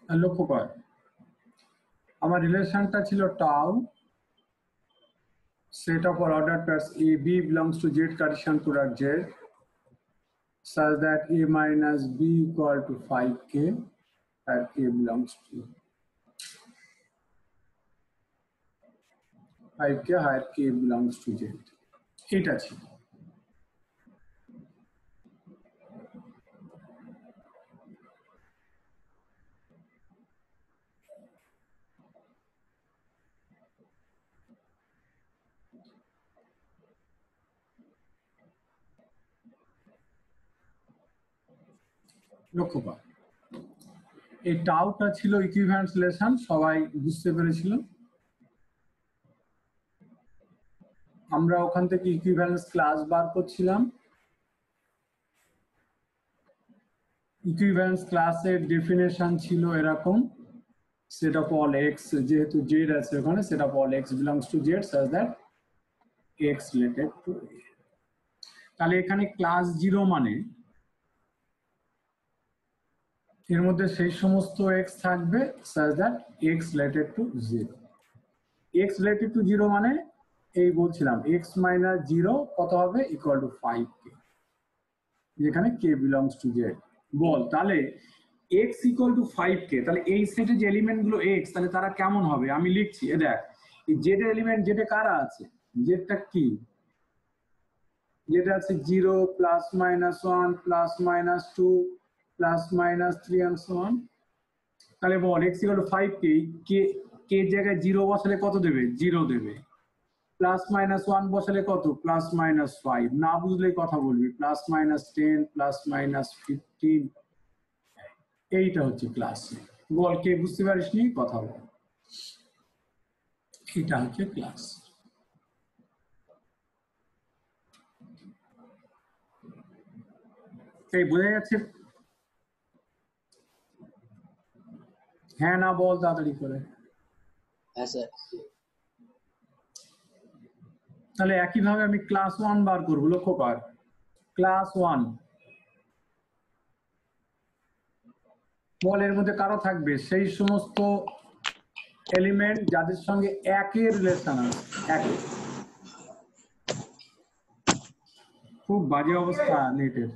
লক্ষ্য কর আমার রিলেশনটা ছিল tau set of ordered pairs A B belongs to Z Cartesian product Z such that A minus B equal to 5k and K belongs to 5k higher K belongs to Z. এটা ছিল লক্ষ্য কর এই টাউটা ছিল equivalence relation সবাই বুঝতে পেরেছিল আমরা ওখান থেকে ইকুইভ্যালেন্স ক্লাস বার করছিলাম ইকুইভ্যালেন্স ক্লাসের ডেফিনেশন ছিল এরকম set of all x যেহেতু z আছে ওখানে set of all x belongs to z such that x related to a তাহলে এখানে ক্লাস 0 মানে এর মধ্যে সেই সমস্ত x থাকবে such that x related to 0 x related to 0 মানে এই বলছিলাম x minus 0 কত হবে equal to 5k যেখানে k belongs to z বল তাহলে x equal to 5k তাহলে এই সেটে যে এলিমেন্ট গুলো x তাহলে তারা কেমন হবে আমি লিখছি এ দেখ এই z এর এলিমেন্ট যেটা কারা আছে জেডটা কি যেটা আছে 0 plus minus 1 plus minus 2 plus minus 3 and so on তাহলে বল x equal to 5k k জায়গায় 0 বসালে কত দেবে 0 দেবে প্লাস মাইনাস 1 বসালে কত প্লাস মাইনাস 5 না বুঝলে কথা বলবি প্লাস মাইনাস 10 প্লাস মাইনাস 15 এইটা হচ্ছে ক্লাস বল কে বুঝতে পারিসনি কথা বল এটা হচ্ছে ক্লাস এই বোঝা যাচ্ছে হ্যাঁ না বল তাড়াতাড়ি করে হ্যাঁ স্যার তাহলে একইভাবে আমি ক্লাস 1 বার করব লক্ষ্য কর ক্লাস 1 বল এর মধ্যে কারো থাকবে সেই সমস্ত এলিমেন্ট যাদের সঙ্গে একের রিলেশন আছে একে খুব বাজে অবস্থা নেটের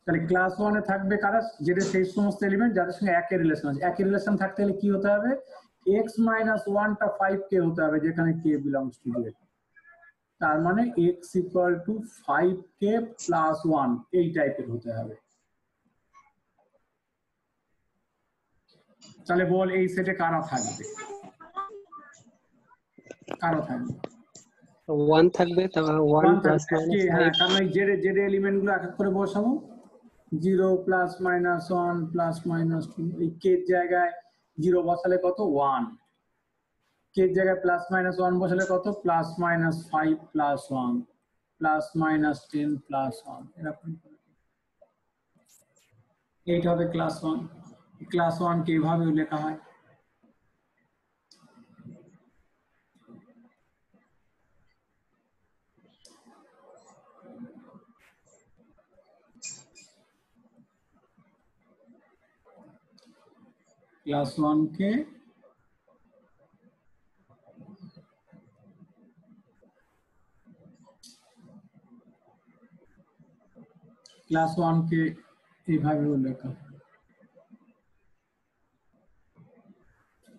তাহলে ক্লাস 1 এ থাকবে কারা যেটা সেই সমস্ত এলিমেন্ট যাদের সঙ্গে একের রিলেশন আছে একের রিলেশন থাকতে হলে কি হতে হবে x minus 1 টা 5k হতে হবে যেখানে k belongs to z তার মানে x equal to 5k plus 1 এই টাইপের হতে হবে তাহলে বল এই সেটে কারা থাকবে কারা থাকবে 1 থাকবে তাহলে 1 প্লাস মাইনাস হ্যাঁ কারণ এই জেড এলিমেন্ট গুলো এক এক করে বসাবো 0 প্লাস মাইনাস 1 প্লাস মাইনাস 2 এই কে জায়গায় 0 বসালে কত 1 কে জায়গায় প্লাস মাইনাস 1 বসালে কত plus minus 5 plus 1 plus minus 10 plus 1 এরকম এইটা হবে ক্লাস 1 ক্লাস 1 কে এইভাবে লেখা হয় क्लास 1 के क्लास 1 के এইভাবে লেখা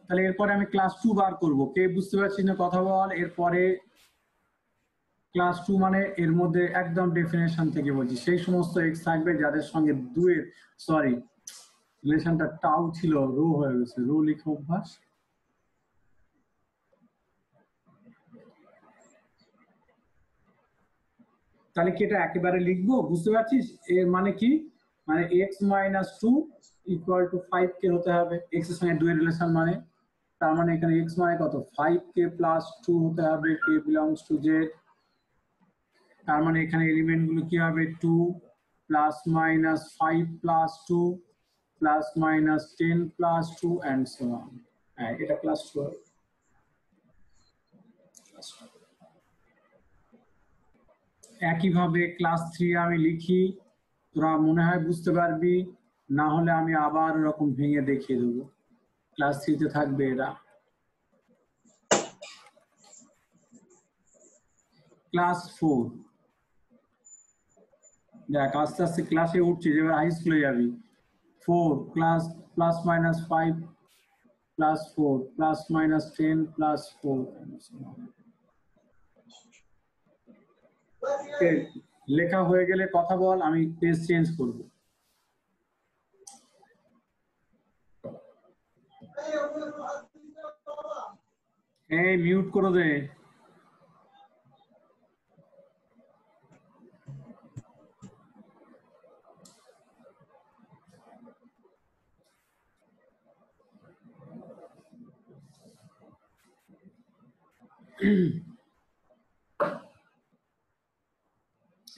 তাহলে এরপরে আমি ক্লাস 2 বার করব কে বুঝতে পারছিস না কথা বল এরপরে ক্লাস 2 মানে এর মধ্যে একদম ডেফিনেশন থেকে বলছি সেই সমস্ত এক্স থাকবে যাদের সঙ্গে দুয়ের সরি রিলেশনটা টাউ ছিল রো হয়ে গেছে রো লিখে অভ্যাস তাহলে কি এটা একেবারে লিখবো বুঝতে পারছিস এর মানে কি মানে x - 2 = 5k হতে হবে x এর সঙ্গে 2 এর রিলেশন মানে তার মানে এখানে x মানে কত 5k + 2 হতে হবে k belongs to z তার মানে এখানে এলিমেন্ট গুলো কি হবে 2 ± 5 + 2 ± 10 + 2 and so on হ্যাঁ এটা ক্লাস 12 একইভাবে ক্লাস 3 আমি লিখি তোরা মনে হয় বুঝতে পারবি না হলে আমি আবার ওরকম ভেঙে দেখিয়ে দেবো। ক্লাস 3 তে থাকবে এরা। ক্লাস 4 দেখ আস্তে আস্তে ক্লাসে উঠছে, যেবার হাই স্কুলে যাবি। 4 class plus minus 5 plus 4 plus minus 10 plus 4। লেখা হয়ে গেলে কথা বল, আমি পেজ চেঞ্জ করব। এই মিউট করে দে।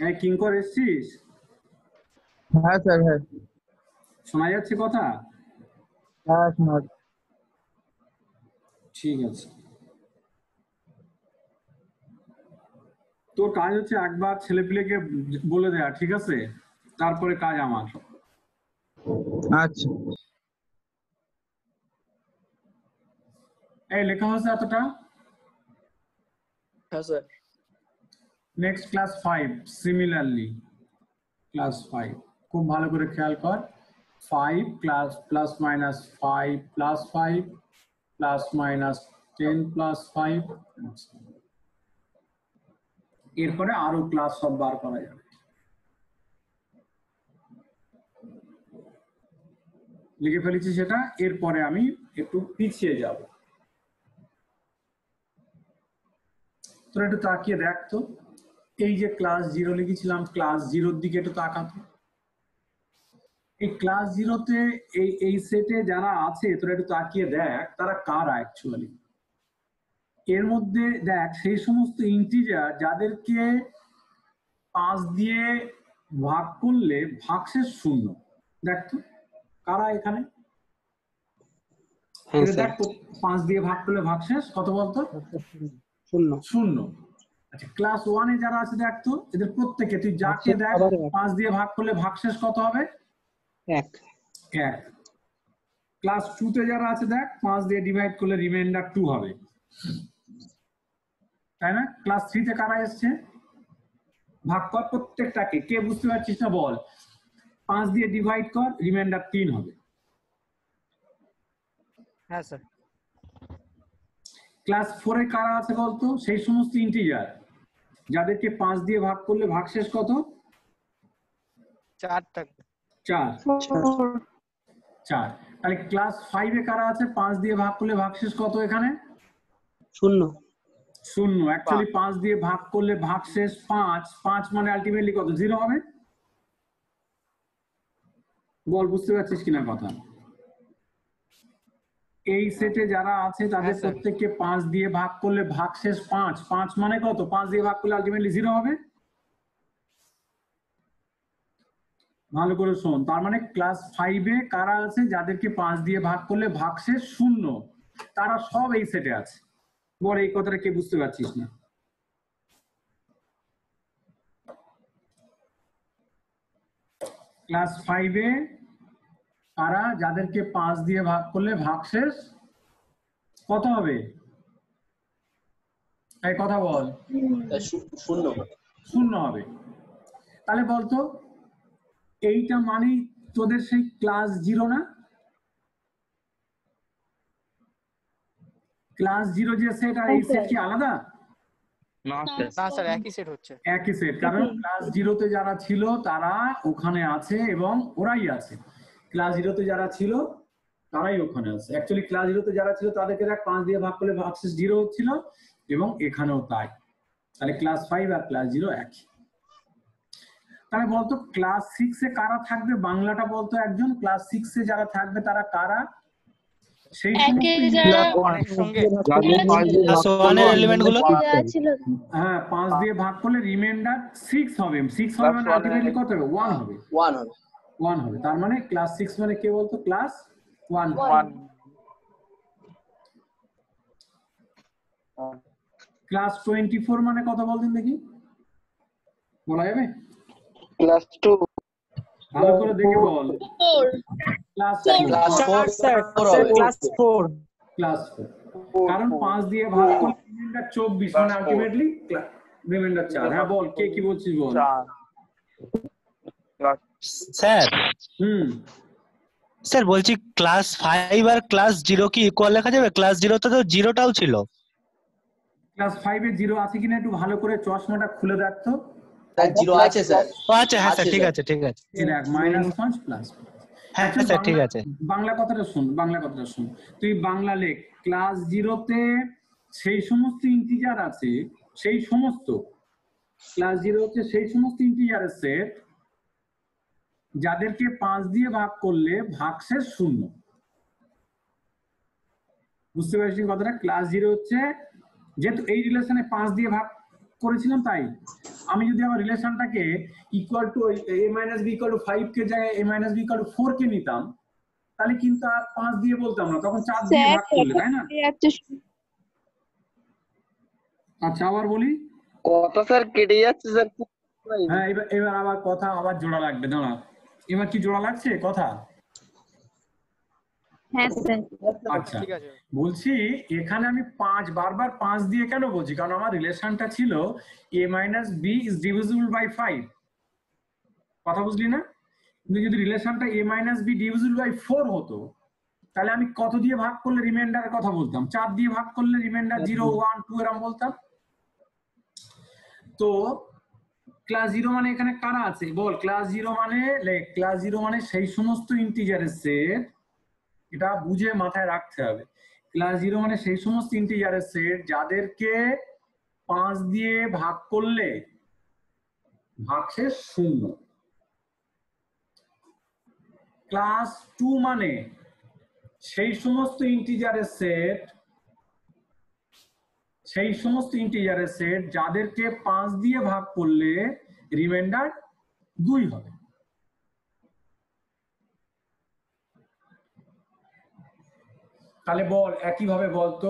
এই কিঙ্কর এসছিস? হ্যাঁ স্যার, হ্যাঁ শোনা যাচ্ছে কথা? হ্যাঁ শোনা যাচ্ছে। ঠিক আছে, তোর কাজ হচ্ছে একবার ছেলেপিলেকে বলে দেয়া, ঠিক আছে? তারপরে কাজ আমার। আচ্ছা এই লেখা হয়েছে এতটা। হ্যাঁ sir. Next class 5 similarly. Class 5 খুব ভালো করে খেয়াল কর। 5 class plus minus 5 plus 5 plus minus 10 plus 5। এরপরে আরো ক্লাস সব বার করা যাবে। লিখে ফেলেছি সেটা। এরপরে আমি একটু পিছিয়ে যাব। তোরা একটু তাকিয়ে দেখ তো, এই যে ক্লাস 0 লিখেছিলাম, ক্লাস 0-র দিকে একটু তাকাতো। এই ক্লাস 0-তে এই সেটে যারা আছে তোরা একটু তাকিয়ে দেখ তারা কারা অ্যাকচুয়ালি। এর মধ্যে দেখ সেই সমস্ত ইন্টিজার যাদেরকে 5 দিয়ে ভাগ করলে ভাগশেষ 0। দেখ তো কারা এখানে। হ্যাঁ এটা স্যার। দেখ তো, 5 দিয়ে ভাগ করলে ভাগশেষ কত বলতো? 0। আচ্ছা ক্লাস 1-এ যারা আছে দেখ তো, এদের প্রত্যেকে তুই যাকে দেখ 5 দিয়ে ভাগ করলে ভাগশেষ কত হবে? 1। ক্লাস 2-তে যারা আছে দেখ 5 দিয়ে ডিভাইড করলে রিমাইন্ডার 2 হবে, তাই না? ক্লাস 3-তে কারা এসছে? ভাগ কর প্রত্যেকটাকে, কে বুঝতে পারছিস না বল। 5 দিয়ে ডিভাইড কর, রিমাইন্ডার 3 হবে। হ্যাঁ স্যার। ক্লাস 4-এ কারা আছে বলতো? সেই সমস্ত ইন্টিজার যাদেরকে 5 দিয়ে ভাগ করলে ভাগশেষ কত? 4 থাকবে। 4। তাহলে ক্লাস 5-এ কারা আছে 5 দিয়ে ভাগ করলে ভাগশেষ কত এখানে? 0। অ্যাকচুয়ালি 5 দিয়ে ভাগ করলে ভাগশেষ 5 মানে আলটিমেটলি কত? 0 হবে। বল বুঝতে পারছিস কিনা কথা। এই সেটে যারা আছে তাদের প্রত্যেককে 5 দিয়ে ভাগ করলে ভাগশেষ 5 মানে কত? 5 দিয়ে ভাগ করলে আলটিমেটলি 0 হবে। ভালো করে শোন, তার মানে ক্লাস 5-এ কারা আছে যাদেরকে 5 দিয়ে ভাগ করলে ভাগশেষ 0, তারা সব এই সেটে আছে। বল এই কথাটা কে বুঝতে পারছিস না? ক্লাস 5-এ কারা যাদেরকে 5 দিয়ে ভাগ করলে ভাগশেষ কত হবে? এই কথা বল। 0 হবে। তাহলে বলতো এইটা মানেই তোদের সেই ক্লাস 0 না? ক্লাস 0 যে সেট আর এই সেট কি আলাদা? না স্যার, একই সেট হচ্ছে। একই সেট, কারণ ক্লাস 0-তে যারা ছিল তারা ওখানে আছে এবং ওরাই আছে। ক্লাস 0-তে যারা ছিল তারাই ওখানে আছে। অ্যাকচুয়ালি ক্লাস 0-তে যারা ছিল তাদেরকে দেখ 5 দিয়ে ভাগ করলে ভাগশেষ 0 হচ্ছিল, এবং এখানেও তাই। তাহলে ক্লাস 5 আর ক্লাস 0 একই। তাহলে বলতো ক্লাস 6-এ কারা থাকবে? বাংলাটা বলতো একজন। ক্লাস 6-এ যারা থাকবে তারা কারা? সেই হ্যাঁ 5 দিয়ে ভাগ করলে রিমাইন্ডার 6 হবে। 6 হবে মানে আলটিমেটলি কত হবে? 1 হবে। 1 হবে। তার মানে ক্লাস 6 মানে কে বলতো? ক্লাস 1। ক্লাস 24 মানে কত বলতেন দেখি, বলা যাবে? ক্লাস 2। ভালো করে দেখে বল। Class class 4 sir class 4 class 4 কারণ 5 দিয়ে ভাগ করলে রিমাইন্ডার 24 মানে আলটিমেটলি রিমাইন্ডার 4। হ্যাঁ বল, কে কি বলছিস বল। স্যার স্যার বলছি ক্লাস 5 আর ক্লাস 0 কি ইকুয়াল লেখা যাবে? ক্লাস 0 তে তো জিরোটাও ছিল। ক্লাস 5 এ 0 আছে কিনা একটু ভালো করে চশমাটা খুলে দেখ তো। স্যার 0 আছে স্যার। আচ্ছা হ্যাঁ স্যার ঠিক আছে দেখ -5 প্লাস। হ্যাঁ স্যার ঠিক আছে। বাংলা কথাটা শুন। তুই বাংলা লেখ ক্লাস 0 তে সেই সমস্ত ইন্টিজার আছে, সেই সমস্ত ক্লাস 0 হচ্ছে সেই সমস্ত ইন্টিজারের সেট যাদেরকে 5 দিয়ে ভাগ করলে ভাগশেষ 0। বুঝতে পারছিস কথাটা? ক্লাস 0 হচ্ছে যেহেতু এই রিলেশনে 5 দিয়ে ভাগ করেছিলাম, তাই আমি যদি আমার রিলেশনটাকে ইকুয়াল টু a - b = 5 কে জায়গায় a - b = 4 কে নিতাম, তাহলে কিন্তু আর 5 দিয়ে বলতাম না, তখন 4 দিয়ে ভাগ করলে, তাই না? আচ্ছা আবার বলি, কথা স্যার কেটে যাচ্ছে স্যার। হ্যাঁ এবার আবার কথা আবার জোড়া লাগবে, দাঁড়া। এবার কি জোড়া লাগছে কথা? হ্যাঁ স্যার। আচ্ছা বলছি এখানে আমি 5 বারবার 5 দিয়ে কেন বলছি, কারণ আমার রিলেশনটা ছিল a - b is divisible by 5। কথা বুঝলি না? কিন্তু যদি রিলেশনটা a - b divisible by 4 হতো, তাহলে আমি কত দিয়ে ভাগ করলে রিমাইন্ডারের কথা বলতাম? 4 দিয়ে ভাগ করলে রিমাইন্ডার 0 1 2 এরকম বলতাম। তো ক্লাস 0 মানে এখানে কারা আছে বল? ক্লাস 0 মানে ক্লাস 0 মানে সেই সমস্ত ইন্টিজারের সেট, এটা বুঝে মাথায় রাখতে হবে। ক্লাস 0 মানে সেই সমস্ত ইন্টিজারের সেট যাদেরকে 5 দিয়ে ভাগ করলে ভাগশেষ 0। ক্লাস 2 মানে সেই সমস্ত ইন্টিজারের সেট যাদেরকে 5 দিয়ে ভাগ করলে রিমাইন্ডার 2 হবে। তাহলে বল একইভাবে বলতো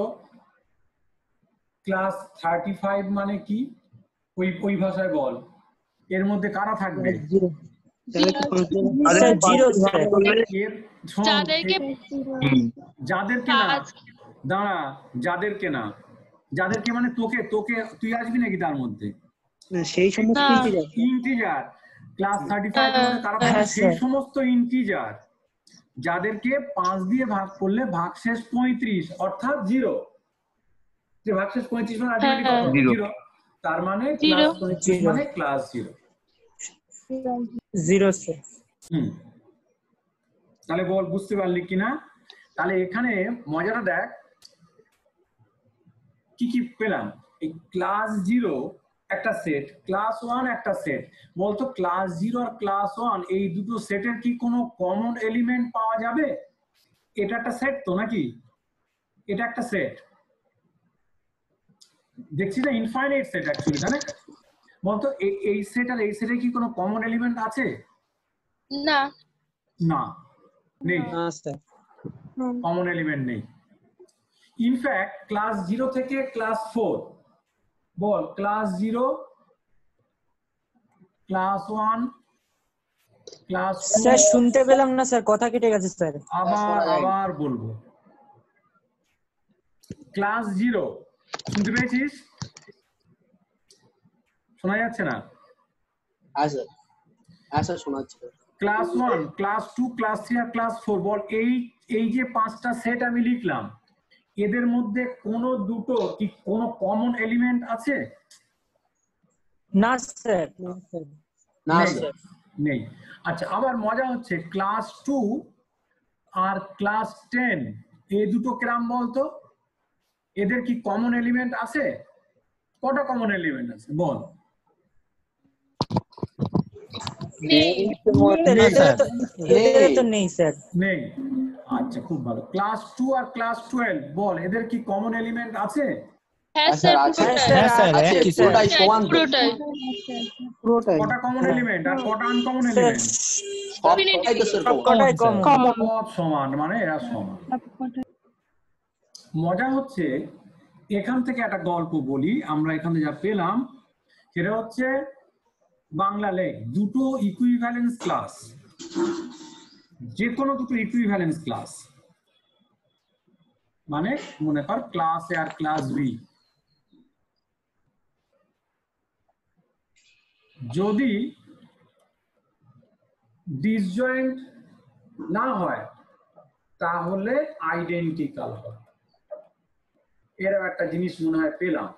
ক্লাস 35 মানে কি, ওই ভাষায় বল। এর মধ্যে কারা থাকবে? যাদেরকে না, দাঁড়া, যাদেরকে মানে তোকে তুই আসবি নাকি তার মধ্যে? সেই সমস্ত ইন্টিজার ক্লাস 35 এর মধ্যে কারা থাকবে? সেই সমস্ত ইন্টিজার যাদেরকে 5 দিয়ে ভাগ করলে ভাগশেষ 35 অর্থাৎ 0। যে ভাগশেষ 35 মানে আলটিমেটলি কত? 0। তার মানে ক্লাস 35 মানে ক্লাস 0 স্যার। তাহলে বল বুঝতে পারলি কিনা? তাহলে এখানে মজাটা দেখ কি কি পেলাম। এই ক্লাস 0 একটা সেট, ক্লাস 1 একটা সেট। বলতো ক্লাস 0 আর ক্লাস 1 এই দুটো সেটের কি কোনো কমন এলিমেন্ট পাওয়া যাবে? এটা একটা সেট তো নাকি? এটা একটা সেট, দেখছি না, ইনফাইনাইট সেট অ্যাকচুয়ালি, তাই না? বলতো এই সেট আর এই সেটে কি কোনো কমন এলিমেন্ট আছে? না না, নেই, স্যার কমন এলিমেন্ট নেই। ইনফ্যাক্ট ক্লাস 0 থেকে ক্লাস 4 বল, ক্লাস 0 ক্লাস 1 ক্লাস 2। স্যার শুনতে পেলাম না স্যার, কথা কেটে গেছে স্যার। আবার বলবো, ক্লাস 0 শুনতে পেয়েছিস? শোনা যাচ্ছে না? হ্যাঁ স্যার শোনা যাচ্ছে। ক্লাস 1 ক্লাস 2 ক্লাস 3 আর ক্লাস 4 বল, এই যে 5টা সেট আমি লিখলাম, এদের মধ্যে কোন দুটো কি কোনো কমন এলিমেন্ট আছে? না স্যার। নেই। আচ্ছা আবার মজা হচ্ছে, ক্লাস 2 আর ক্লাস 10 এই দুটো কিরকম বলতো? এদের কি কমন এলিমেন্ট আছে? কটা কমন এলিমেন্ট আছে বল? নেই স্যার। নেই। আচ্ছা খুব ভালো। ক্লাস 2 আর ক্লাস 12 বল, এদের কি কমন এলিমেন্ট আছে? হ্যাঁ স্যার পুরোটাই সমান। কটা কমন এলিমেন্ট আর কটা আনকমন এলিমেন্ট? সবটাই তো স্যার কমন। সব সমান, মানে এরা সমান। মজা হচ্ছে এখান থেকে একটা গল্প বলি, আমরা এখানে যা পেলাম সেটা হচ্ছে বাংলা লেখ দুটো ইকুইভ্যালেন্স ক্লাস। যে কোনো দুটো ইকুইভ্যালেন্স ক্লাস, মানে মনে কর ক্লাস এ আর ক্লাস বি, যদি ডিসজয়েন্ট না হয় তাহলে আইডেন্টিক্যাল হয়। এরকম একটা জিনিস মনে হয় পেলাম,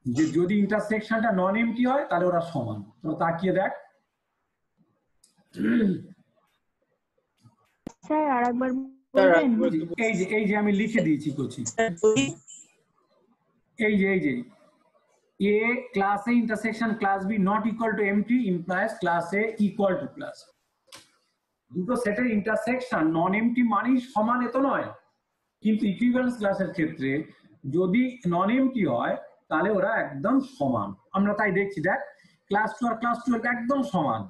যে যদি ইন্টারসেকশনটা নন এমটি হয় তাহলে ওরা সমান। তো তাকিয়ে দেখ, স্যার আরেকবার বলবেন? এই যে আমি লিখে দিয়েছি কোচি, এই যে A class A intersection class B not equal to empty implies class A equal to class. দুটো সেটের ইন্টারসেকশন নন এমটি মানেই সমান, এত নয়। কিন্তু ইকুইভ্যালেন্স ক্লাসের ক্ষেত্রে যদি নন এমটি হয় তাহলে ওরা একদম সমান। আমরা তাই দেখছি, দেখ ক্লাস 2 আর ক্লাস 12 একদম সমান।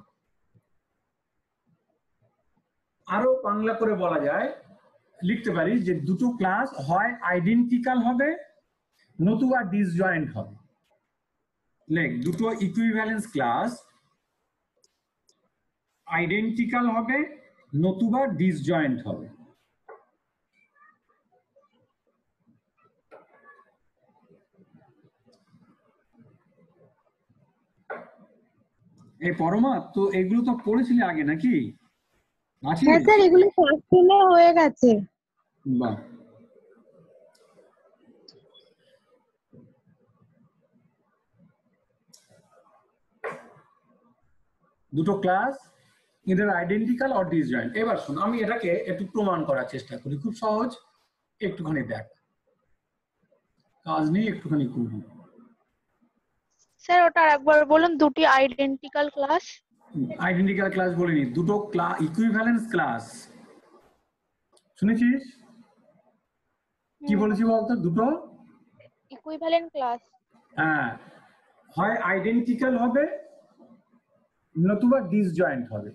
আরো বাংলা করে বলা যায়, লিখতে পারি যে দুটো ক্লাস হয় আইডেন্টিক্যাল হবে নতুবা ডিসজয়েন্ট হবে। লেখ দুটো ইকুইভ্যালেন্স ক্লাস আইডেন্টিক্যাল হবে নতুবা ডিসজয়েন্ট হবে। এই পরমা, তো এগুলো তো পড়েছিলি আগে নাকি? আছে? হ্যাঁ স্যার, এগুলো ফার্স্ট হয়ে গেছে। বাহ, দুটো ক্লাস এদের আইডেন্টিক্যাল অর ডিসজয়েন্ট। এবার শোন, আমি এটাকে একটু প্রমাণ করার চেষ্টা করি, খুব সহজ। একটুখানি দেখ, কাজ নেই, একটুখানি করবি। স্যার ওটা আরেকবার বলুন, দুটি আইডেন্টিক্যাল ক্লাস। আইডেন্টিক্যাল ক্লাস বলিনি, দুটো ইকুইভ্যালেন্স ক্লাস। শুনেছিস কি বলেছি বলতো? দুটো ইকুইভ্যালেন্ট ক্লাস। হ্যাঁ, হয় আইডেন্টিক্যাল হবে নতুবা ডিসজয়েন্ট হবে।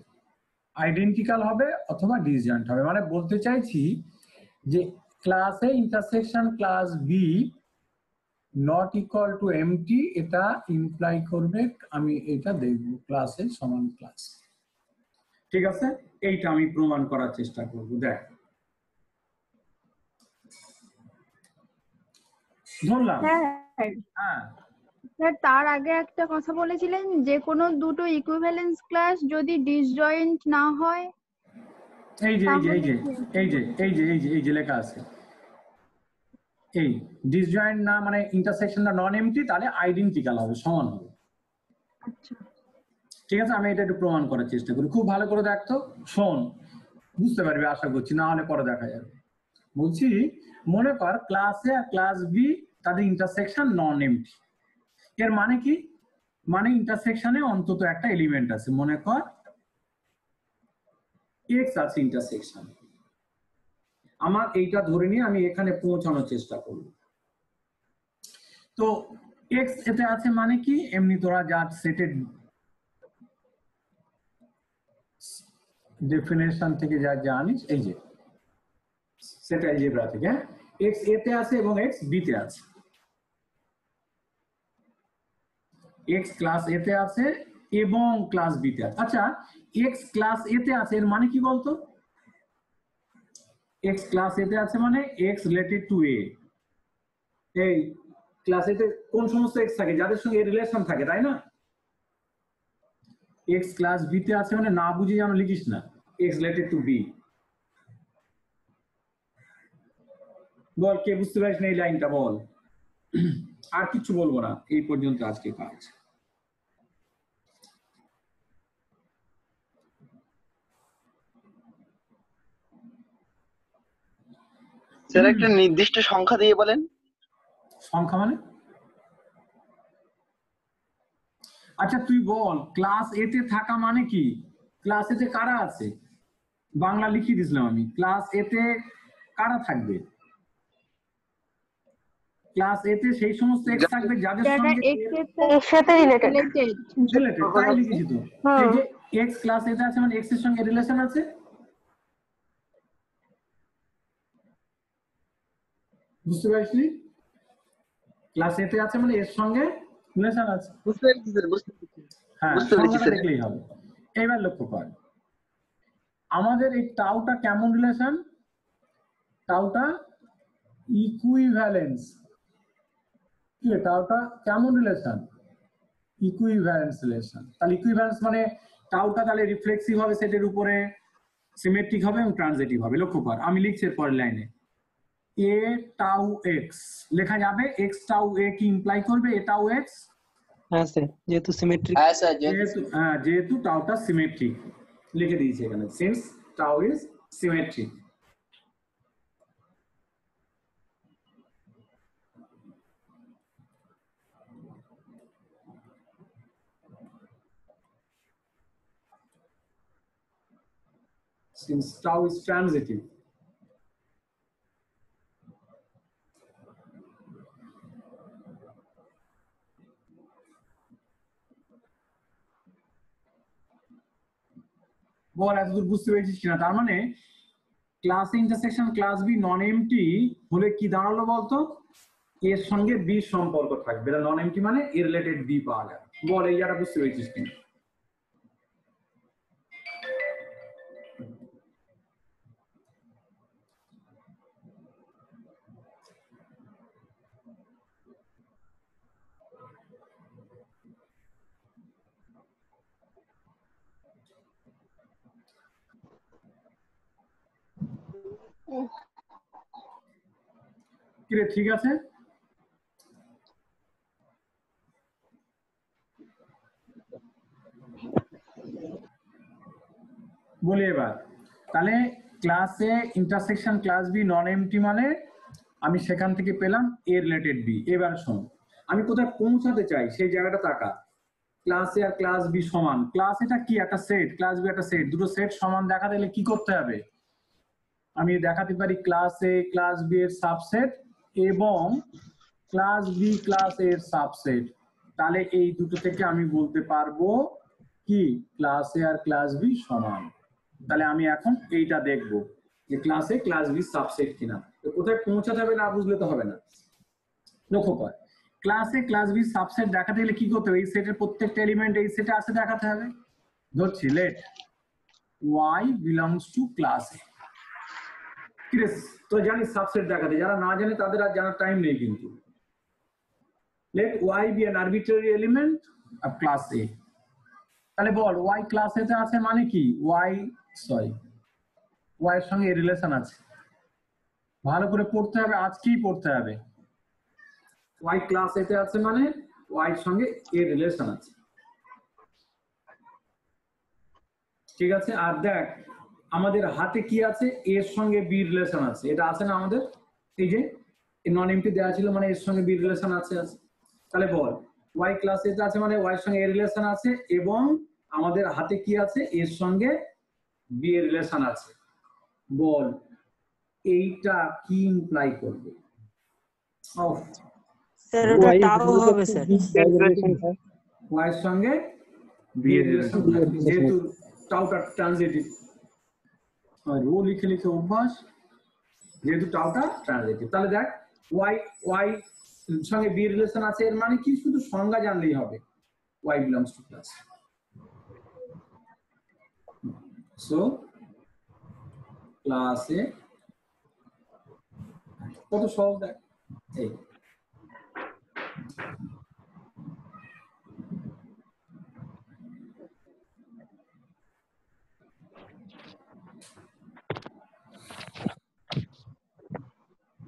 আইডেন্টিক্যাল হবে অথবা ডিসজয়েন্ট হবে, মানে বলতে চাইছি যে class A intersection class B not equal to empty, এটা ইমপ্লাই করবে, আমি এটা দেখব ক্লাস এ সমান ক্লাস। ঠিক আছে, এইটা আমি প্রমাণ করার চেষ্টা করব। দেখ ধরলাম। হ্যাঁ হ্যাঁ, স্যার, তার আগে একটা কথা বলেছিলেন, যে কোনো দুটো ইকুইভ্যালেন্স ক্লাস যদি ডিসজয়েন্ট না হয়। এই যে লেখা আছে, এই ডিসজয়েন্ট না মানে ইন্টারসেকশনটা নন এমটি, তাহলে আইডেন্টিক্যাল হবে, সমান হবে। আচ্ছা ঠিক আছে, আমি এটা একটু প্রমাণ করার চেষ্টা করি, খুব ভালো করে দেখতো, শোন, বুঝতে পারবি আশা করছি, না হলে পরে দেখা যাবে। বলছি, মনে কর ক্লাস এ আর ক্লাস বি তাদের ইন্টারসেকশন নন এমটি। এর মানে কি? মানে ইন্টারসেকশনে অন্তত একটা এলিমেন্ট আছে, মনে কর এক্স আছে ইন্টারসেকশন। আমার এইটা ধরে নিয়ে আমি এখানে পৌঁছানোর চেষ্টা করব। তো এক্স এতে আছে মানে কি, এমনি তোরা যা সেটের ডেফিনেশন থেকে যা জানিস, এই যে সেট অ্যালজেব্রা থেকে, এক্স এতে আছে এবং এক্স বি তে আছে। এক্স ক্লাস এতে আছে এবং ক্লাস বি তে আছে। আচ্ছা, এক্স ক্লাস এতে আছে এর মানে কি বলতো? এক্স ক্লাস এতে আছে মানে এক্স রিলেটেড টু এ। এই ক্লাস এতে কোন সমস্ত এক্স থাকে? যাদের সঙ্গে এর রিলেশন থাকে, তাই না? এক্স ক্লাস বি তে আছে মানে না বুঝে যেন লিখিস না, এক্স রিলেটেড টু বি। বল, কে বুঝতে পারিস না এই লাইনটা? বল। আর কিছু বলবো না, এই পর্যন্ত আজকে কাজ। স্যার একটা নির্দিষ্ট সংখ্যা দিয়ে বলেন। সংখ্যা মানে? আচ্ছা তুই বল, ক্লাস এ তে থাকা মানে কি? ক্লাস এ তে কারা আছে? বাংলা লিখিয়ে দিয়েছিলাম আমি। ক্লাস এ তে কারা থাকবে? ক্লাস এ তে সেই সমস্ত এক্স থাকবে যাদের সঙ্গে এর সাথে রিলেটেড। রিলেটেড, তাই লিখেছি তো। এই যে এক্স ক্লাস এ তে আছে মানে এক্স এর সঙ্গে রিলেশন আছে। বুঝতে পারছিস? ক্লাস এ তে আছে মানে এর সঙ্গে রিলেশন আছে। বুঝতে পেরেছি স্যার, বুঝতে পেরেছি। হ্যাঁ, বুঝতে পেরেছি সংখ্যাটা স্যার। দেখলেই হবে। এবার লক্ষ্য কর, আমাদের এই টাউটা কেমন রিলেশন? টাউটা ইকুইভ্যালেন্স। কি টাউটা কেমন রিলেশন? Equivalence relation. তাহলে ইকুইভ্যালেন্স মানে টাউটা তাহলে রিফ্লেক্সিভ হবে সেটের উপরে, সিমেট্রিক হবে এবং ট্রানজিটিভ হবে। লক্ষ্য কর, আমি লিখছি এর পরের লাইনে এ টাউ এক্স লেখা যাবে। এক্স টাউ এ কি ইমপ্লাই করবে? A tau x. হ্যাঁ স্যার, যেহেতু সিমেট্রিক। হ্যাঁ স্যার, যেহেতু টাউটা সিমেট্রিক লিখে দিয়েছি এখানে, since tau is symmetric. Since tau is transitive. বল এতদূর বুঝতে পেরেছিস কিনা? তার মানে class intersection class B non empty হলে কি দাঁড়ালো বলতো? এর সঙ্গে বি সম্পর্ক থাকবে। নন এমটি মানে এ রিলেটেড বি পাওয়া যায়। বল এই জায়গাটা বুঝতে পেরেছিস কিনা? কিরে ঠিক আছে? বলি এবার তাহলে ক্লাসে intersection class B non empty মানে আমি সেখান থেকে পেলাম এ রিলেটেড বি। এবার শোন, আমি কোথায় পৌঁছাতে চাই সেই জায়গাটা তাকা। ক্লাস এ আর ক্লাস বি সমান। ক্লাস এটা কি? একটা সেট। ক্লাস বি একটা সেট। দুটো সেট সমান দেখাতে গেলে কি করতে হবে? আমি দেখাতে পারি ক্লাস এ ক্লাস বি এর সাবসেট এবং ক্লাস বি ক্লাস এর সাবসেট। তাহলে এই দুটো থেকে আমি বলতে পারবো কি ক্লাস এ আর ক্লাস বি সমান। তাহলে আমি এখন এইটা দেখবো যে ক্লাস এ ক্লাস বি সাবসেট কিনা। তো কোথায় পৌঁছাতে হবে না বুঝলে তো হবে না। লক্ষ্য কর, ক্লাস এ ক্লাস বি সাবসেট দেখাতে গেলে কি করতে হবে? এই সেটের প্রত্যেকটা এলিমেন্ট এই সেটে আছে দেখাতে হবে। ধরছি late y belongs to class A। তো জানি সাবসেট দেখাতে, যারা না জানে তাদের আর জানার টাইম নেই কিন্তু। let y be an arbitrary element of class A। তাহলে বল y ক্লাস এ তে আছে মানে কি? y এর সঙ্গে রিলেশন আছে। ভালো করে পড়তে হবে, আজকেই পড়তে হবে। y ক্লাস এ তে আছে মানে y এর সঙ্গে এর রিলেশন আছে। ঠিক আছে? আর দেখ আমাদের হাতে কি আছে? এর সঙ্গে বি রিলেশন আছে। এটা আছে না আমাদের? এই যে নন এমটি দেওয়া ছিল মানে এর সঙ্গে বি রিলেশন আছে। তাহলে বল y ক্লাস এ আছে মানে y এর সঙ্গে এ রিলেশন আছে এবং আমাদের হাতে কি আছে? এর সঙ্গে বি এর রিলেশন আছে। বল এইটা কি ইমপ্লাই করবে? স্যার ওটা টাও হবে স্যার। y এর সঙ্গে বি এর রিলেশন থাকবে যেহেতু টাউটা ট্রানজিটিভ। রো লিখে লিখে অভ্যাস, যেহেতু টাউটা ট্রানজিটিভ। তাহলে দেখ y সঙ্গে বি রিলেশন আছে এর মানে কি? শুধু সংজ্ঞা জানলেই হবে, y belongs to class। So ক্লাসে কত সহজ দেখ। এই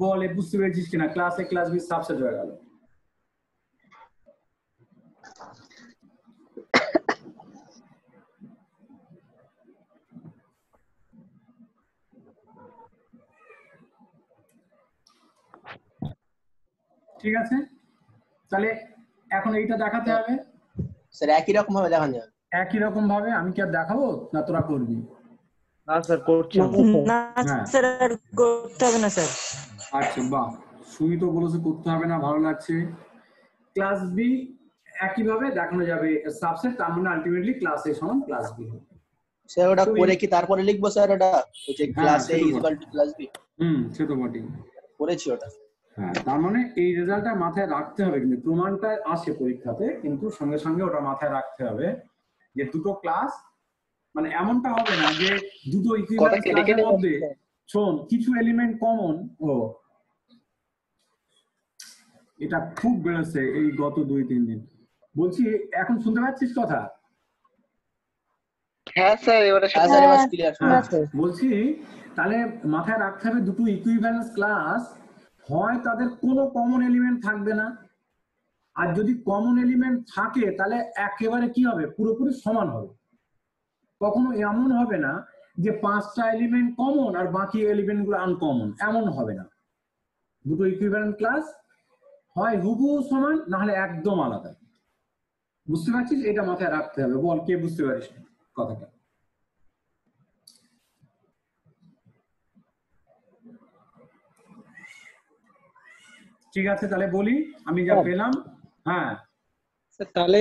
বলে বুঝতে পেরেছিস কিনা? ক্লাস এ ক্লাস বি সাবসেট হয়ে গেল। ঠিক আছে? তাহলে এখন এইটা দেখাতে হবে। স্যার একই রকম ভাবে দেখানো যাবে? একই রকম ভাবে। আমি কি আর দেখাবো না তোরা করবি? না স্যার করছি না স্যার, আর করতে হবে না স্যার। আচ্ছা বাহ, সুই তো বলেছে করতে হবে না, ভালো লাগছে। ক্লাস বি একই ভাবে দেখানো যাবে সাবসেট, তার মানে আলটিমেটলি ক্লাস এ সমান ক্লাস বি। স্যার ওটা করে কি তারপরে লিখবো স্যার? ওটা হচ্ছে class A equal to class B. সে তো বটেই, করেছি ওটা। হ্যাঁ, তার মানে এই রেজাল্টটা মাথায় রাখতে হবে। কিন্তু প্রমাণটা আসে পরীক্ষাতে, কিন্তু সঙ্গে সঙ্গে ওটা মাথায় রাখতে হবে যে দুটো ক্লাস মানে এমনটা হবে না যে দুটো কথা ইকুইভ্যালেন্স কেটে ক্লাসের কেটে মধ্যে শোন কিছু এলিমেন্ট কমন। ও এটা খুব বেড়েছে এই গত 2-3 দিন। বলছি এখন শুনতে পাচ্ছিস কথা? হ্যাঁ স্যার এবারে হ্যাঁ স্যার এবার ক্লিয়ার হ্যাঁ, বলছি তাহলে মাথায় রাখতে হবে দুটো ইকুইভ্যালেন্স ক্লাস হয় তাদের কোনো কমন এলিমেন্ট থাকবে না, আর যদি কমন এলিমেন্ট থাকে তাহলে একেবারে কি হবে, পুরোপুরি সমান হবে। কখনো এমন হবে না যে 5টা এলিমেন্ট কমন আর বাকি এলিমেন্ট গুলো আনকমন, এমন হবে না। দুটো ইকুইভ্যালেন্ট ক্লাস হয় হুবহু সমান, না হলে একদম আলাদা। বুঝতে পারছিস? এটা মাথায় রাখতে হবে। বল কে বুঝতে পারিস কথাটা? ঠিক আছে তাহলে বলি আমি যা পেলাম। হ্যাঁ স্যার তাহলে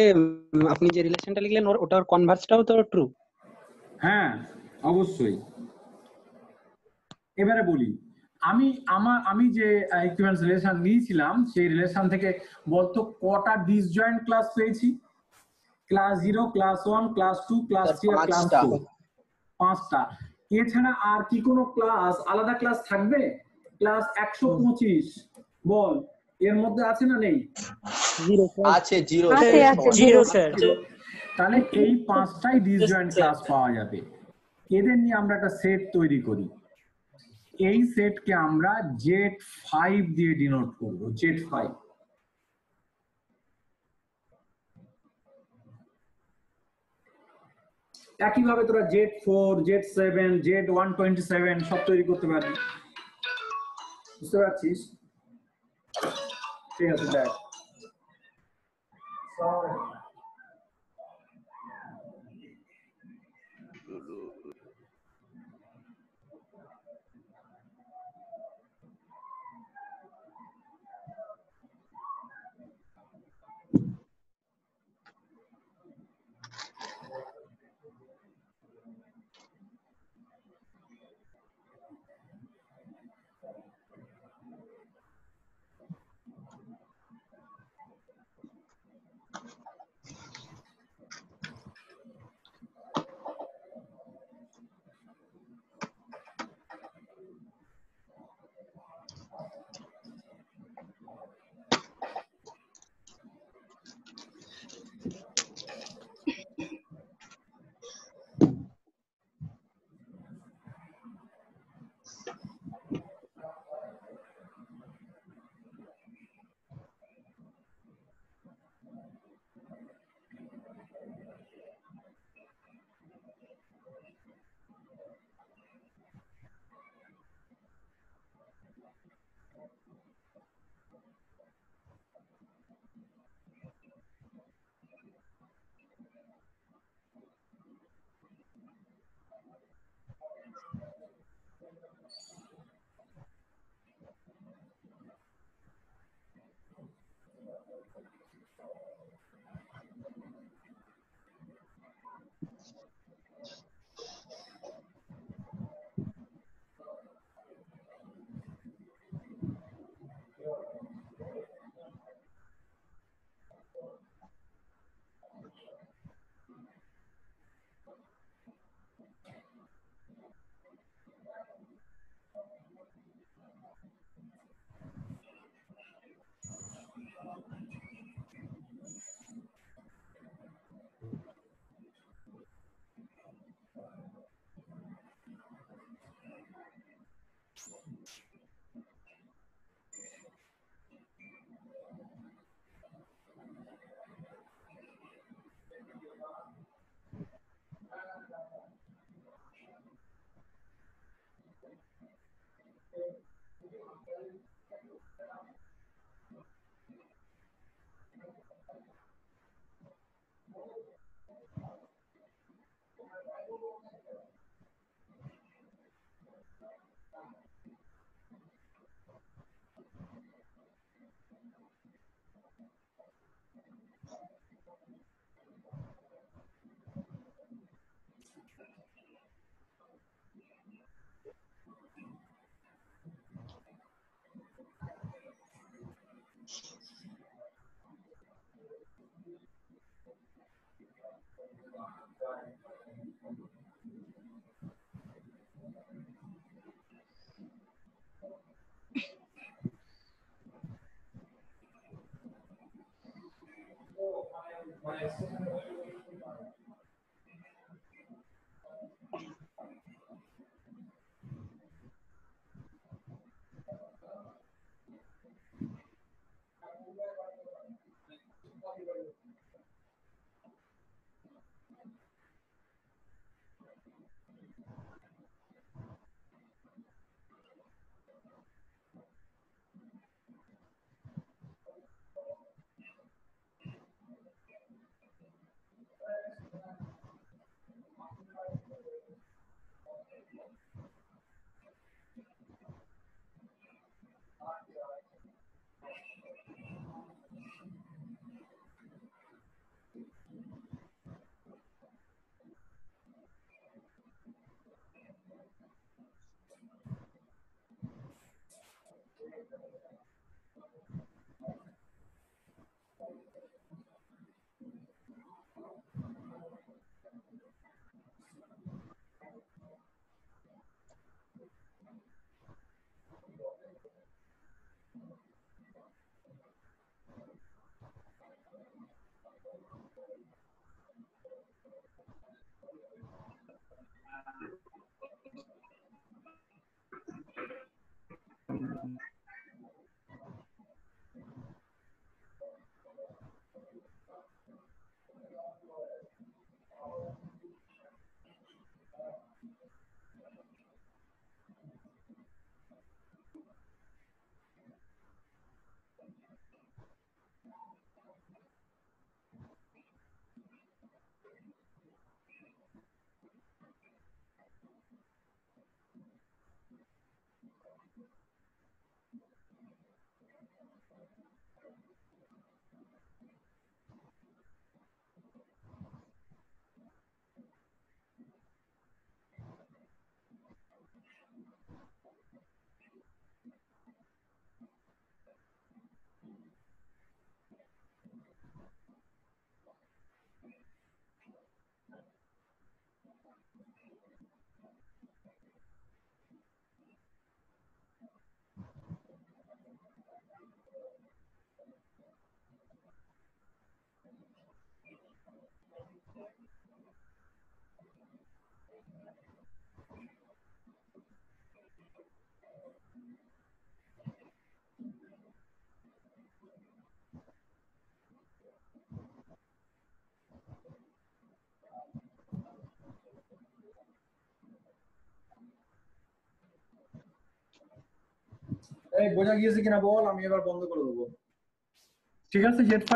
আপনি যে রিলেশনটা লিখলেন ওটার কনভার্সটাও তো ট্রু। হ্যাঁ অবশ্যই। এবারে বলি আমি যে ইকুইভ্যালেন্স রিলেশন নিয়েছিলাম সেই রিলেশন থেকে বলতো কটা ডিসজয়েন্ট ক্লাস পেয়েছি? ক্লাস 0, ক্লাস 1, ক্লাস 2, ক্লাস 3 আর ক্লাস 4। 5টা। এছাড়া আর কি কোনো ক্লাস আলাদা ক্লাস থাকবে? ক্লাস 125 বল এর মধ্যে আছে না নেই? আছে 0 জিরো স্যার। তাহলে এই 5টাই ডিসজয়েন্ট ক্লাস পাওয়া যাবে। এদের নিয়ে আমরা একটা সেট তৈরি করি। এই সেটকে আমরা Z5 দিয়ে ডিনোট করব। Z5 একইভাবে তোরা Z4, Z7, Z127 সব তৈরি করতে পারবি। বুঝতে পারছিস? ঠিক আছে দেখ। এই বোঝা গিয়েছে কিনা বল, আমি এবার বন্ধ করে দেবো। ঠিক আছে Z5?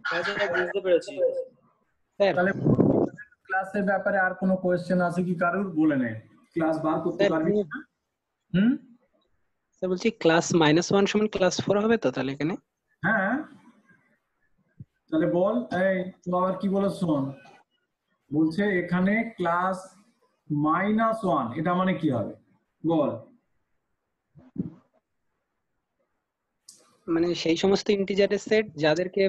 হ্যাঁ স্যার বুঝতে পেরেছি। স্যার তাহলে ক্লাসের ব্যাপারে আর কোনো কোয়েশ্চেন আছে কি কারোর? বলে নে, ক্লাস বার করতে স্যার পারবি না? হুম, স্যার বলছি ক্লাস -1 সমান ক্লাস 4 হবে তো তাহলে এখানে? হ্যাঁ। তাহলে বল, এই তুই আবার কি বলে শোন। বলছে এখানে ক্লাস -1, এটা মানে কি হবে বল? মানে সেই সমস্ত ইন্টিজারের সেট যাদেরকে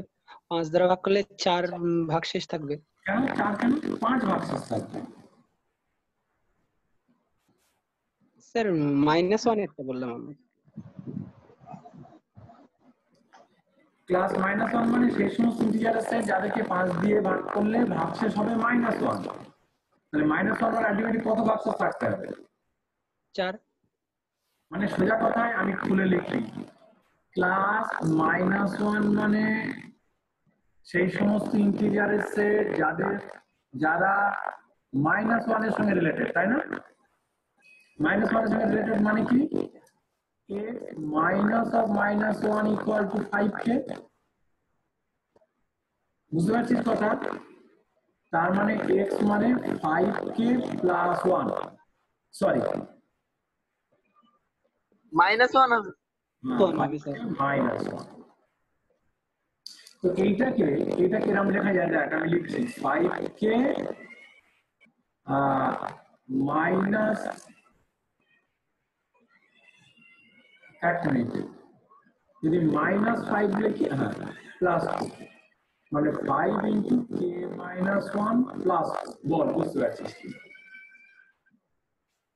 5 দ্বারা ভাগ করলে 4 ভাগশেষ থাকবে। কেন 4 কেন? 5 ভাগশেষ থাকবে। স্যার -1 এরটা বললাম আমি। ক্লাস -1 মানে সেই সমস্ত ইন্টিজারের সেট যাদেরকে 5 দিয়ে ভাগ করলে ভাগশেষ হবে -1। তাহলে -1 মানে আলটিমেটলি কত ভাগশেষ থাকতে হবে? 4। মানে সোজা কথায় আমি খুলে লিখি, ক্লাস -1 মানে সেই সমস্ত ইন্টিজারের সেট যারা -1 এর সঙ্গে রিলেটেড, তাই না? -1 এর সঙ্গে রিলেটেড মানে কি? x minus of -1 equal to 5k। বুঝতে পারছিস কথা? তার মানে x মানে 5k plus 1, সরি -1 হবে। -1। তো এইটাকে এরকম লেখা যায়, দেখ আমি লিখছি 5k মাইনাস, এক মিনিট, যদি -5 লিখি, হ্যাঁ প্লাস, মানে 5 into k minus 1 প্লাস, বল বুঝতে পারছিস?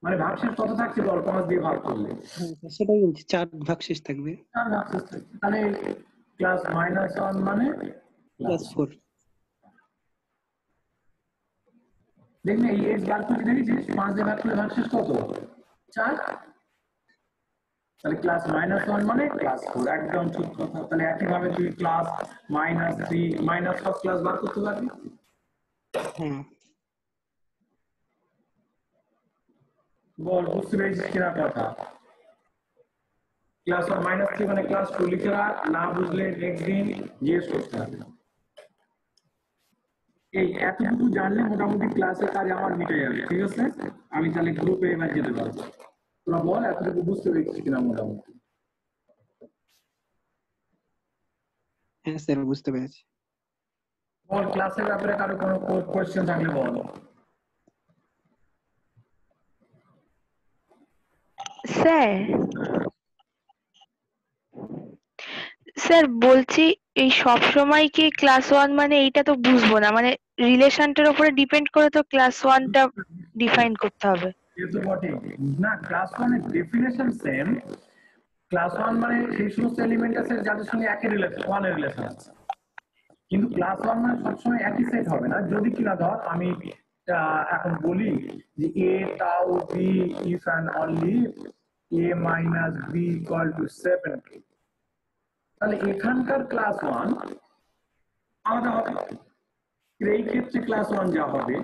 মানে ভাগশেষ কত থাকছে বল 5 দিয়ে ভাগ করলে? হ্যাঁ সেটাই বলছি, 4 ভাগশেষ থাকবে। 4 ভাগশেষ থাকবে। তাহলে ক্লাস -1 মানে প্লাস 4। দেখুন এই x বার করে দেখেছিস 5 দিয়ে ভাগ করলে ভাগশেষ কত? 4। তাহলে ক্লাস -1 মানে ক্লাস 4, একদম ঠিক কথা। তাহলে একইভাবে তুই ক্লাস -3 সব ক্লাস বার করতে পারবি। হ্যাঁ বল বুঝতে পেরেছিস কিনা কথা? ক্লাস -3 মানে ক্লাস 2 লিখে রাখ, না বুঝলে নেক্সট দিন জিজ্ঞেস করতে হবে। এই এতটুকু জানলে মোটামুটি ক্লাসের কাজ আমার মিটে যাবে, ঠিক আছে? আমি তাহলে গ্রুপে এবার যেতে পারবো। তোরা বল এতটুকু বুঝতে পেরেছিস কিনা মোটামুটি? হ্যাঁ স্যার বুঝতে পেরেছি। বল ক্লাসের ব্যাপারে কারো কোনো কোয়েশ্চেন থাকলে বল। স্যার বলছি এই সব সময় কি ক্লাস 1 মানে এইটা তো বুঝবো না, মানে রিলেশনটার উপরে ডিপেন্ড করে তো ক্লাস 1টা ডিফাইন করতে হবে। এ তো বটে না, ক্লাস 1 এর ডেফিনেশন সেম। ক্লাস 1 মানে সেই সমস্ত এলিমেন্ট আছে যাদের সঙ্গে একই রিলেশন, 1 এর রিলেশন আছে। কিন্তু ক্লাস 1 মানে সবসময় একই সেট হবে না। যদি কিনা ধর আমি এখন বলি যে a tau b if and only a minus b equal to 7k, তাহলে এখানকার ক্লাস 1 আলাদা হবে। এই ক্ষেত্রে ক্লাস 1 যা হবে,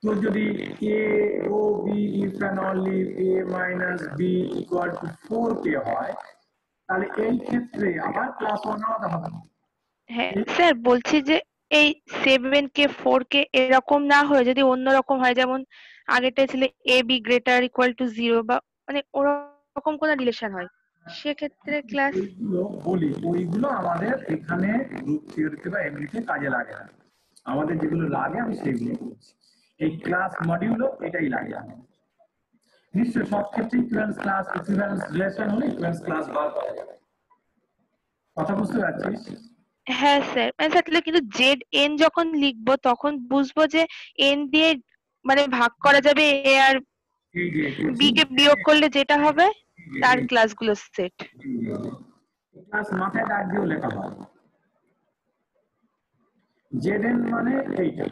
তো যদি a O b if and only a minus b equal to 4k হয়, তাহলে এই ক্ষেত্রে আবার ক্লাস 1 আলাদা হবে। হ্যাঁ স্যার বলছি যে এই 7k 4k এরকম না হয়ে যদি অন্যরকম হয়, যেমন আগেরটা ছিল a b greater equal to 0 বা মানে ওরকম কোন রিলেশন হয়, সেক্ষেত্রে ক্লাস ওইগুলো আমাদের এখানে গ্রুপ থিওরিতে বা এমনিতে কাজে লাগে না। আমাদের যেগুলো লাগে আমি সেগুলো বলছি। এই ক্লাস মডিউলও এটাই লাগে আমাদের। নিশ্চয়ই সব ক্ষেত্রে ইকুইভ্যালেন্স ক্লাস, ইকুইভ্যালেন্স রিলেশন হলে ইকুইভ্যালেন্স ক্লাস বার করা যাবে। কথা বুঝতে পারছিস? হ্যাঁ স্যার, মানে তাহলে কিন্তু জেড এন যখন লিখবো তখন বুঝবো যে এন দিয়ে মানে ভাগ করা যাবে এ আর এই যে বি কে বিয়োগ করলে যেটা হবে তার ক্লাসগুলো সেট। ক্লাস মাথায় দাগ দিয়েও লেখা হয়। জেড মানে এইটা,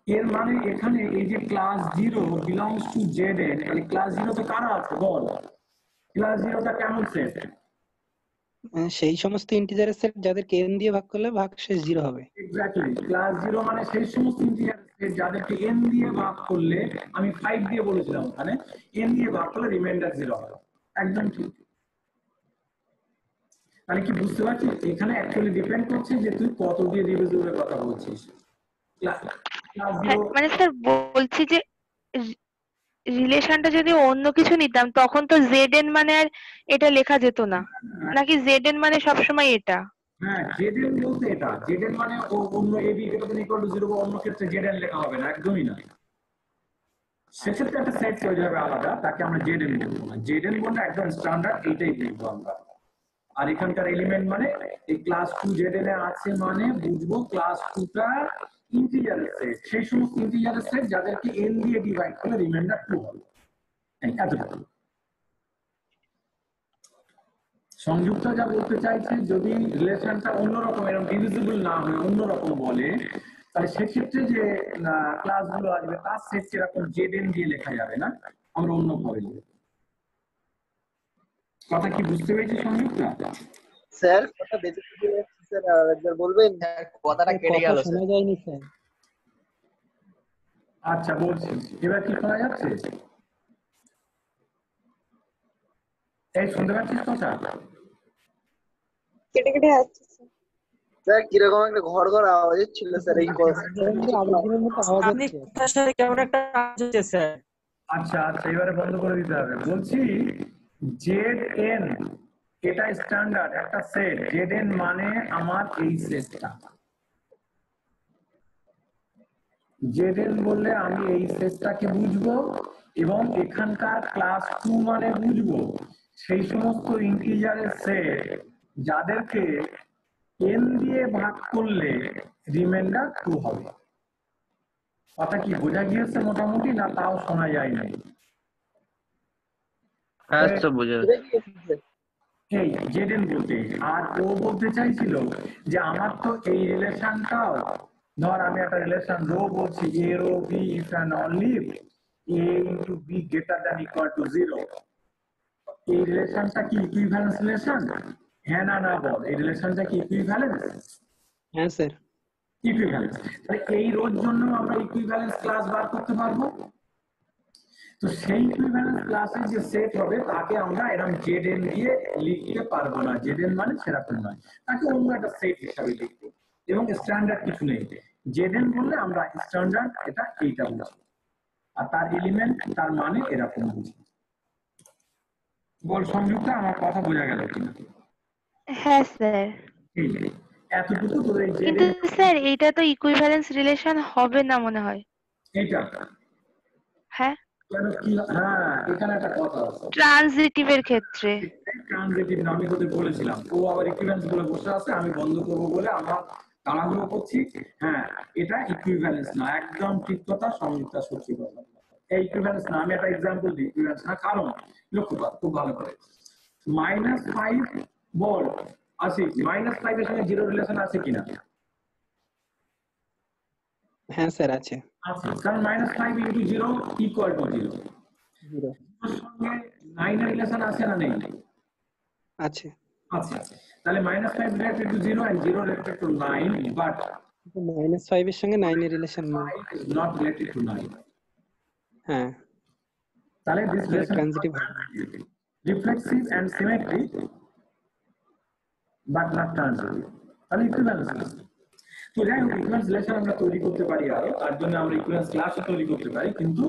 এর মানে এখানে এই যে class 0 belongs to Z N, তাহলে ক্লাস 0 তে কারা আছে বল? ক্লাস 0টা কেমন সেট? সেই সমস্ত ইন্টিজারের সেট যাদেরকে n দিয়ে ভাগ করলে ভাগশেষ 0 হবে। এক্স্যাক্টলি, ক্লাস 0 মানে সেই সমস্ত ইন্টিজার সেট যাদেরকে n দিয়ে ভাগ করলে, আমি 5 দিয়ে বলেছিলাম ওখানে, n দিয়ে ভাগ করলে রিমাইন্ডার 0 হবে। একদম ঠিক। তাহলে কি বুঝতে পারছিস এখানে অ্যাকচুয়ালি ডিপেন্ড করছে যে তুই কত দিয়ে ডিভিজিবলের কথা বলছিস। ক্লাস হ্যাঁ মানে স্যার বলছি যে রিলেশনটা যদি অন্য কিছু নিতাম তখন তো জেড এন মানে আর এটা লেখা যেত না, নাকি জেড এন মানে সবসময় এটা? হ্যাঁ জেডএন বলতে এটা জেডএন মানে অন্য এবি ইকুয়াল টু 0 বা অন্য ক্ষেত্রে জেডএন লেখা হবে না, একদমই না। সেক্ষেত্রে একটা সেট তৈরি হবে আলাদা, তাকে আমরা জেডএন বলবো না। জেডএন বলতে একদম স্ট্যান্ডার্ড এইটাই বলবো আমরা। আর এখানকার এলিমেন্ট মানে এই ক্লাস 2 জেডএন এ আছে মানে বুঝবো ক্লাস 2 টা ইন্টিজারের সেট, সেই সমস্ত ইন্টিজারের সেট যাদেরকে n দিয়ে ডিভাইড করলে রিমাইন্ডার 2 হবে। এতটুকু। সংযুক্ত যা বলতে চাইছে যদি রিলেশনটা অন্যরকম এরকম ডিভিজিবল না হয়ে অন্যরকম বলে তাহলে সেক্ষেত্রে যে ক্লাসগুলো আসবে তার সেট এরকম জেডএন দিয়ে লেখা যাবে না, আমরা অন্যভাবে লিখব। কথা কি বুঝতে পেরেছি সংযুক্ত? স্যার কথা বেঁচে যাচ্ছে স্যার, একবার বলবেন? স্যার কথাটা কেটে গেল শোনা যায়নি স্যার। আচ্ছা বলছি, এবার কি শোনা যাচ্ছে? এই শুনতে পাচ্ছিস কথা? কেটে কেটে যাচ্ছে স্যার কিরকম একটা ঘর ঘর আওয়াজ ছিল স্যার এই আলোচনার মতো আওয়াজ আপনি হচ্ছে। কথার সাথে কেমন একটা আওয়াজ হচ্ছে স্যার। আচ্ছা আচ্ছা এবারে বন্ধ করে দিতে হবে। বলছি জেডএন এটা স্ট্যান্ডার্ড একটা সেট, জেডএন মানে আমার এই সেটটা। জেডএন বললে আমি এই সেটটাকে বুঝবো এবং এখানকার ক্লাস 2 মানে বুঝবো সেই সমস্ত ইন্টিজারের সেট যাদেরকে n দিয়ে ভাগ করলে রিমাইন্ডার 2 হবে। কথা কি বোঝা গিয়েছে মোটামুটি, না তাও শোনা যায় না? হ্যাঁ তো বুঝে এই জেডএন বলতে আর ও বলতে চাইছিল যে আমার তো এই রিলেশনটাও ধর আমি একটা রিলেশন রো বলছি A rho B if and only A into B greater than equal to 0। এই রিলেশনটা কি ইকুইভ্যালেন্স রিলেশন? হ্যাঁ না না বল, এই রিলেশনটা কি ইকুইভ্যালেন্স? হ্যাঁ স্যার। ইকুইভ্যালেন্স। তাহলে এই রোর জন্য আমরা ইকুইভ্যালেন্স ক্লাস বার করতে পারবো। তো সেই ইকুইভ্যালেন্স ক্লাসের যে সেট হবে তাকে আমরা এরকম জেডএন দিয়ে লিখতে পারবো না, জেডএন মানে সেরকম নয়, তাকে অন্য একটা সেট হিসাবে লিখবো এবং স্ট্যান্ডার্ড কিছু নেই। জেডএন বললে আমরা স্ট্যান্ডার্ড এটা এইটা বুঝি আর তার এলিমেন্ট তার মানে এরকম বুঝি। বল সংযুক্ত আমার কথা বোঝা গেল কিনা? হ্যাঁ স্যার। এই যে, এতটুকু তোদের এই কিন্তু জেডএন স্যার এইটা তো ইকুইভ্যালেন্স রিলেশন হবে না মনে হয়। এইটা হ্যাঁ কেন কি? হ্যাঁ এখানে একটা কথা আছে ট্রানজিটিভের ক্ষেত্রে। ট্রানজিটিভ না, আমি তোদের বলেছিলাম ও আবার ইকুইভ্যালেন্স বলে বসে আছে, আমি বন্ধ করবো বলে আমরা তাড়াহুড়ো করছি। হ্যাঁ এটা ইকুইভ্যালেন্স না, একদম ঠিক কথা সংযুক্তা, সত্যি কথা। এই ইকুইভ্যালেন্স না, আমি একটা এক্সাম্পল দিই ইকুইভ্যালেন্স না, কারণ লক্ষ্য কর খুব ভালো করে -5 বল আছে, -5 এর সঙ্গে 0 রিলেশন আছে কিনা? হ্যাঁ স্যার আছে। আছে, কারণ -5 ইনটু 0 ইকুয়াল টু 0। 0 এর সঙ্গে 9 এর রিলেশন আছে না নেই? আছে। আচ্ছা তাহলে -5 related to 0 and 0 related to 9 but -5 এর সঙ্গে 9 এর রিলেশন নেই। 5 is not related to 9। হ্যাঁ তাহলে this তাহলে relation transitive reflexive and symmetric but not transitive। তাহলে ইকুইভ্যালেন্স। তো যাই হোক ইকুইভ্যালেন্স রিলেশন আমরা তৈরি করতে পারি আরো, তার জন্য আমরা ইকুইভ্যালেন্স ক্লাসও তৈরি করতে পারি, কিন্তু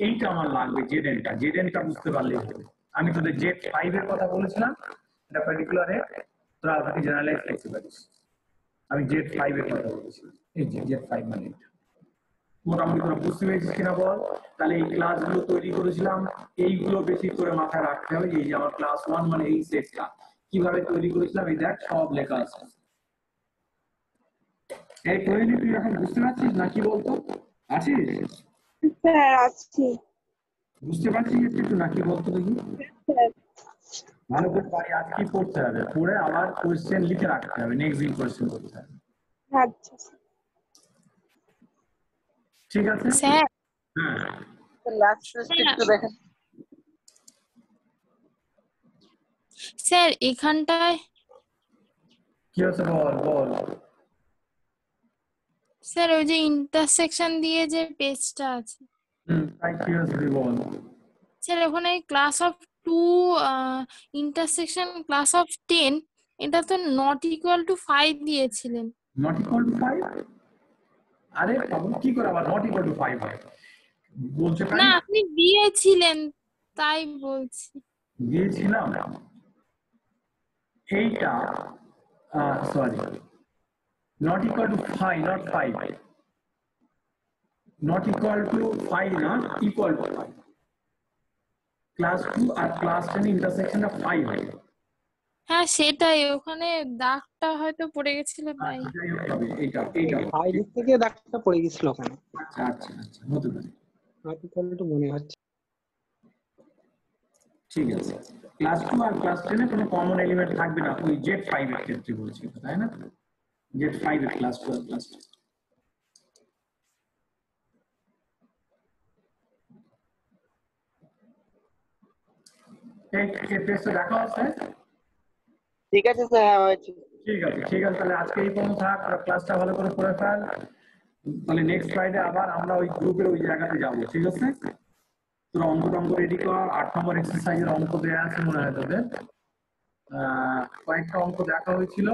এইটা আমার লাগবে জেডএনটা। জেডএনটা বুঝতে পারলেই হবে। আমি তোদের Z5 এর কথা বলেছিলাম, এটা পার্টিকুলারে তোরা ওটাকে জেনারেলাইজ করতে পারিস। আমি Z5 এর কথা বলেছি, এই যে Z5 মানে এটা। মোটামুটি তোরা বুঝতে পেরেছিস কিনা বল? তাহলে এই ক্লাসগুলো তৈরি করেছিলাম, এইগুলো বেশি করে মাথায় রাখতে হবে। এই যে আমার ক্লাস 1 মানে এই সেটটা কিভাবে তৈরি করেছিলাম এই দেখ সব লেখা আছে। এই তৈরি তুই এখন বুঝতে পারছিস না কি বলতো? আছিস? স্যার আছি বুঝতে পারছিস একটু নাকি বলতো দেখি? স্যার। ভালো করে বাড়ি আজ কি করতে হবে, পড়ে আবার কোশ্চেন লিখে রাখতে হবে, নেক্সট দিন কোশ্চেন করতে হবে। আচ্ছা ঠিক আছে স্যার। হ্যাঁ লাস্ট টেস্ট একটু দেখেন স্যার এখানটায় কি হচ্ছে বল বল। স্যার ওই যে ইন্টারসেকশন দিয়ে যে পেজটা আছে তাই কি হচ্ছে বল। স্যার ওখানে class of 2 intersection class of 10 এটা তো নট ইকুয়াল টু 5 দিয়েছিলেন। Not equal to 5? আরে বাবু কি করে আবার নট ইকুয়াল টু 5 হয়? বলছে না তাই আপনি দিয়েছিলেন তাই বলছি। দিয়েছিলাম এইটা, sorry, not equal to 5, not 5, not equal to 5 না, ইকুয়াল টু 5। ক্লাস 2 আর ক্লাস 10 ইন্টারসেকশনটা 5 হয়। হ্যাঁ সেটাই, ওখানে দাগটা হয়তো পড়ে গেছিল তাই। যাই হোক, তবে এইটা 5 থেকে দাগটা পড়ে গেছিল ওখানে, আচ্ছা আচ্ছা আচ্ছা, হতে পারে। হয়তো তাহলে একটু মনে হচ্ছে। ঠিক আছে, ক্লাস 2 আর ক্লাস 10 এ কোনো কমন এলিমেন্ট থাকবে না, ওই Z5 এর ক্ষেত্রে বলছি, তাই না? Z5 এর ক্লাস 2 আর ক্লাস 10। এই টেস্টে দেখা হচ্ছে। ঠিক আছে স্যার, হ্যাঁ হয়েছে। ঠিক আছে ঠিক আছে, তাহলে আজকে এই পর্যন্ত থাক, ক্লাসটা ভালো করে পড়ে ফেল। তাহলে নেক্সট ফ্রাইডে আবার আমরা ওই গ্রুপের ওই জায়গাতে যাবো, ঠিক আছে? তোরা অঙ্ক রেডি কর। 8 নম্বর এক্সারসাইজের অঙ্ক দেয়া আছে মনে হয় তোদের, কয়েকটা অঙ্ক দেখা হয়েছিল।